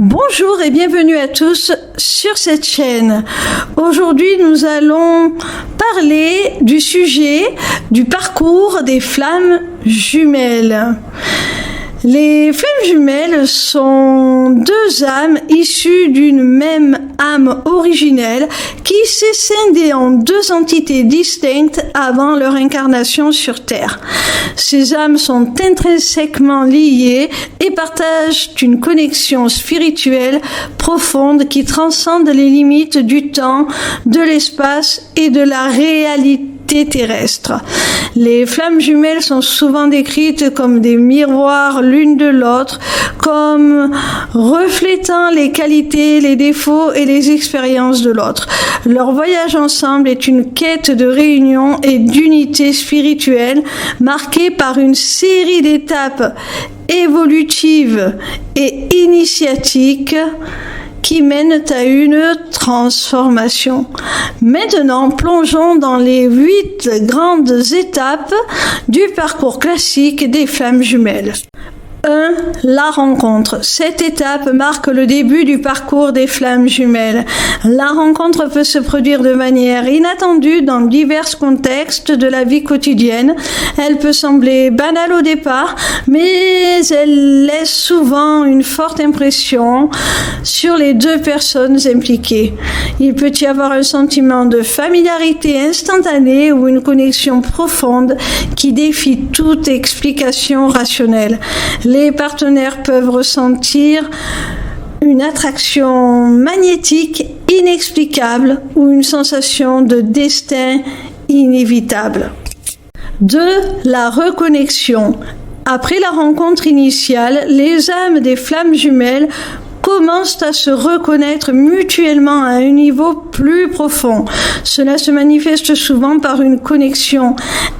Bonjour et bienvenue à tous sur cette chaîne. Aujourd'hui, nous allons parler du sujet du parcours des flammes jumelles. Les flammes jumelles sont deux âmes issues d'une même âme originelle qui s'est scindée en deux entités distinctes avant leur incarnation sur Terre. Ces âmes sont intrinsèquement liées et partagent une connexion spirituelle profonde qui transcende les limites du temps, de l'espace et de la réalité terrestre. Les flammes jumelles sont souvent décrites comme des miroirs l'une de l'autre, comme reflétant les qualités, les défauts et les expériences de l'autre. Leur voyage ensemble est une quête de réunion et d'unité spirituelle marquée par une série d'étapes évolutives et initiatiques qui mènent à une transformation. Maintenant, plongeons dans les 8 grandes étapes du parcours classique des flammes jumelles. 1. La rencontre. Cette étape marque le début du parcours des flammes jumelles. La rencontre peut se produire de manière inattendue dans divers contextes de la vie quotidienne. Elle peut sembler banale au départ, mais elle laisse souvent une forte impression sur les deux personnes impliquées. Il peut y avoir un sentiment de familiarité instantanée ou une connexion profonde qui défie toute explication rationnelle. Les partenaires peuvent ressentir une attraction magnétique inexplicable ou une sensation de destin inévitable. 2. La reconnexion. Après la rencontre initiale, les âmes des flammes jumelles commencent à se reconnaître mutuellement à un niveau plus profond. Cela se manifeste souvent par une connexion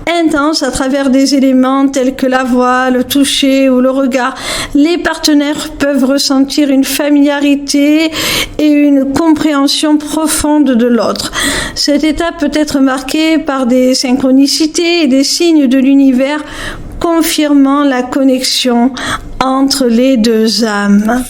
intense à travers des éléments tels que la voix, le toucher ou le regard. Les partenaires peuvent ressentir une familiarité et une compréhension profonde de l'autre. Cette étape peut être marquée par des synchronicités et des signes de l'univers confirmant la connexion entre les deux âmes.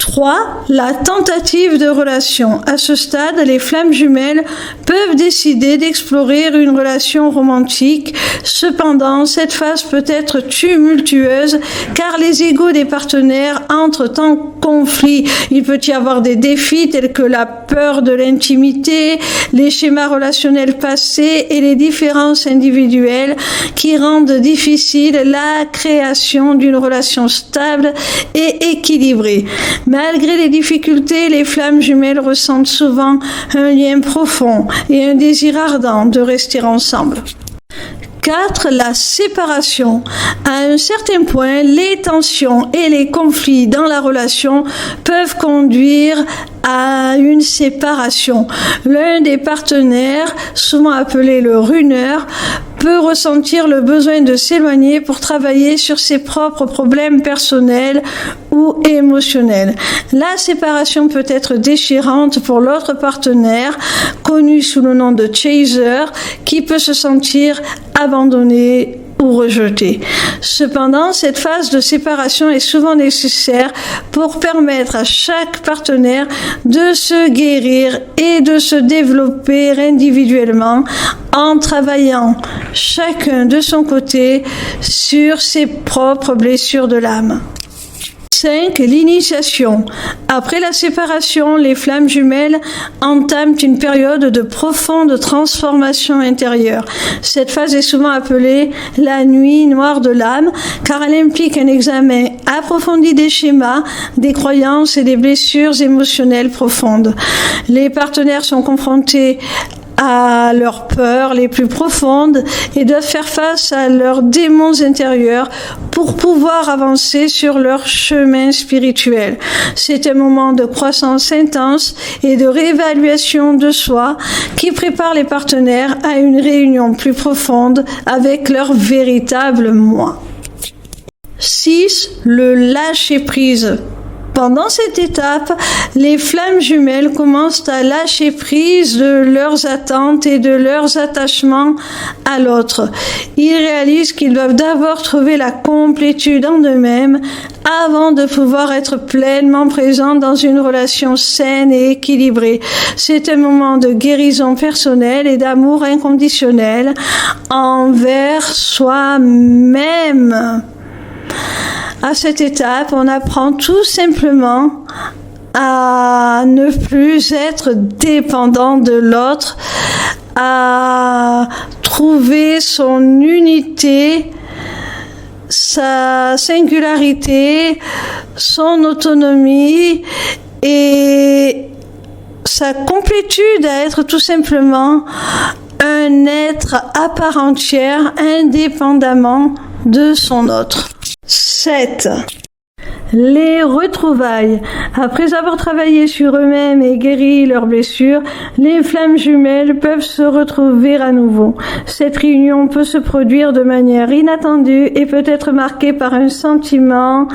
3. La tentative de relation. À ce stade, les flammes jumelles peuvent décider d'explorer une relation romantique. Cependant, cette phase peut être tumultueuse car les égos des partenaires entrent en conflit. Il peut y avoir des défis tels que la peur de l'intimité, les schémas relationnels passés et les différences individuelles qui rendent difficile la création d'une relation stable et équilibrée. Malgré les difficultés, les flammes jumelles ressentent souvent un lien profond et un désir ardent de rester ensemble. 4. La séparation. À un certain point, les tensions et les conflits dans la relation peuvent conduire à une séparation. L'un des partenaires, souvent appelé le runner, peut ressentir le besoin de s'éloigner pour travailler sur ses propres problèmes personnels ou émotionnels. La séparation peut être déchirante pour l'autre partenaire, connu sous le nom de chaser, qui peut se sentir abandonné ou rejeté. Cependant, cette phase de séparation est souvent nécessaire pour permettre à chaque partenaire de se guérir et de se développer individuellement en travaillant chacun de son côté sur ses propres blessures de l'âme. 5. L'initiation. Après la séparation, les flammes jumelles entament une période de profonde transformation intérieure. Cette phase est souvent appelée la nuit noire de l'âme, car elle implique un examen approfondi des schémas, des croyances et des blessures émotionnelles profondes. Les partenaires sont confrontés à leurs peurs les plus profondes et doivent faire face à leurs démons intérieurs pour pouvoir avancer sur leur chemin spirituel. C'est un moment de croissance intense et de réévaluation de soi qui prépare les partenaires à une réunion plus profonde avec leur véritable moi. 6. Le lâcher-prise. Pendant cette étape, les flammes jumelles commencent à lâcher prise de leurs attentes et de leurs attachements à l'autre. Ils réalisent qu'ils doivent d'abord trouver la complétude en eux-mêmes avant de pouvoir être pleinement présents dans une relation saine et équilibrée. C'est un moment de guérison personnelle et d'amour inconditionnel envers soi-même. À cette étape, on apprend tout simplement à ne plus être dépendant de l'autre, à trouver son unité, sa singularité, son autonomie et sa complétude à être tout simplement un être à part entière, indépendamment de son autre. 7. Les retrouvailles. Après avoir travaillé sur eux-mêmes et guéri leurs blessures, les flammes jumelles peuvent se retrouver à nouveau. Cette réunion peut se produire de manière inattendue et peut être marquée par un sentiment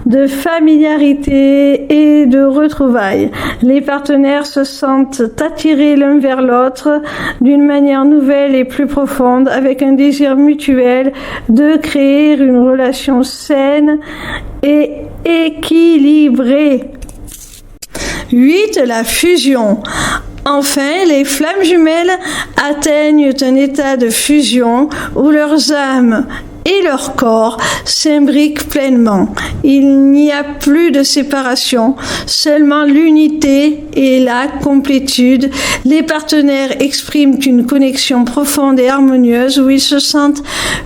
de familiarité et de retrouvailles. Les partenaires se sentent attirés l'un vers l'autre d'une manière nouvelle et plus profonde, avec un désir mutuel de créer une relation saine et équilibrée. 8. La fusion. Enfin, les flammes jumelles atteignent un état de fusion où leurs âmes et leur corps s'imbriquent pleinement. Il n'y a plus de séparation, seulement l'unité et la complétude. Les partenaires expriment une connexion profonde et harmonieuse où ils se sentent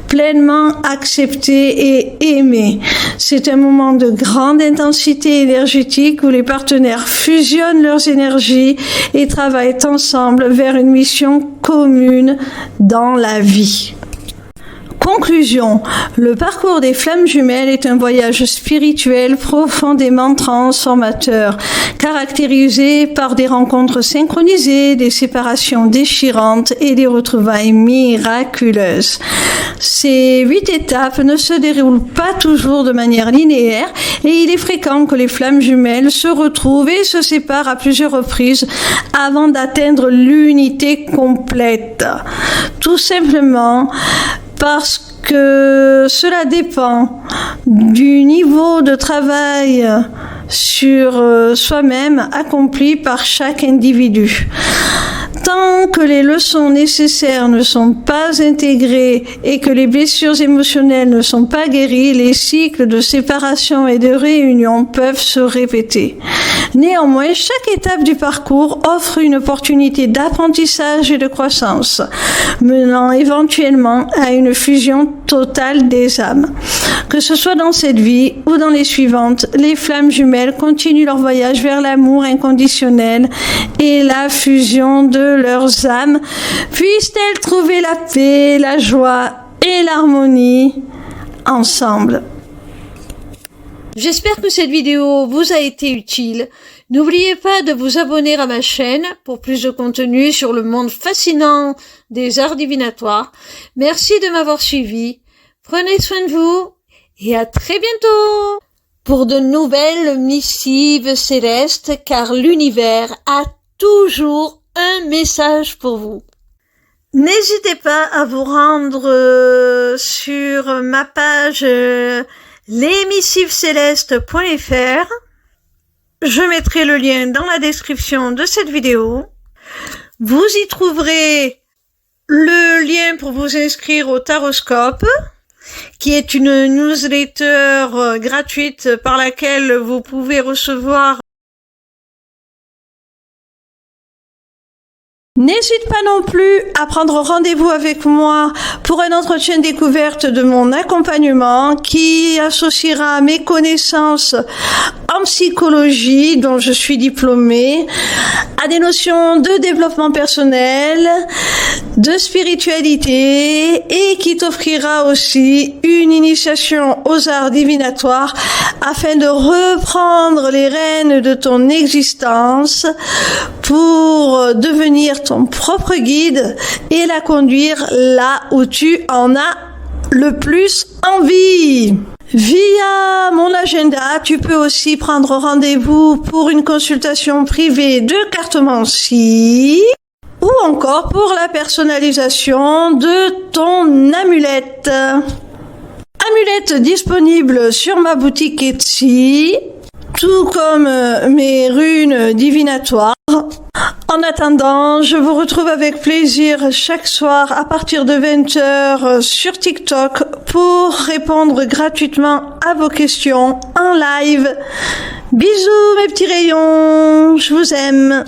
pleinement acceptés et aimés. C'est un moment de grande intensité énergétique où les partenaires fusionnent leurs énergies et travaillent ensemble vers une mission commune dans la vie. Conclusion. Le parcours des flammes jumelles est un voyage spirituel profondément transformateur, caractérisé par des rencontres synchronisées, des séparations déchirantes et des retrouvailles miraculeuses. Ces 8 étapes ne se déroulent pas toujours de manière linéaire et il est fréquent que les flammes jumelles se retrouvent et se séparent à plusieurs reprises avant d'atteindre l'unité complète. Tout simplement parce que cela dépend du niveau de travail sur soi-même accompli par chaque individu. Tant que les leçons nécessaires ne sont pas intégrées et que les blessures émotionnelles ne sont pas guéries, les cycles de séparation et de réunion peuvent se répéter. Néanmoins, chaque étape du parcours offre une opportunité d'apprentissage et de croissance, menant éventuellement à une fusion totale des âmes. Que ce soit dans cette vie ou dans les suivantes, les flammes jumelles continuent leur voyage vers l'amour inconditionnel et la fusion de leurs âmes. Puissent-elles trouver la paix, la joie et l'harmonie ensemble. J'espère que cette vidéo vous a été utile. N'oubliez pas de vous abonner à ma chaîne pour plus de contenu sur le monde fascinant des arts divinatoires. Merci de m'avoir suivi. Prenez soin de vous et à très bientôt pour de nouvelles missives célestes, car l'univers a toujours un message pour vous. N'hésitez pas à vous rendre sur ma page lesmissivescélestes.fr. Je mettrai le lien dans la description de cette vidéo. Vous y trouverez le lien pour vous inscrire au Taroscope, qui est une newsletter gratuite par laquelle vous pouvez recevoir. N'hésite pas non plus à prendre rendez-vous avec moi pour un entretien découverte de mon accompagnement qui associera mes connaissances en psychologie, dont je suis diplômée, à des notions de développement personnel, de spiritualité et qui t'offrira aussi une initiation aux arts divinatoires afin de reprendre les rênes de ton existence pour devenir ton propre guide et la conduire là où tu en as le plus envie. Via mon agenda, tu peux aussi prendre rendez-vous pour une consultation privée de cartomancie ou encore pour la personnalisation de ton amulette. Amulette disponible sur ma boutique Etsy, tout comme mes runes divinatoires. En attendant, je vous retrouve avec plaisir chaque soir à partir de 20h sur TikTok pour répondre gratuitement à vos questions en live. Bisous mes petits rayons, je vous aime.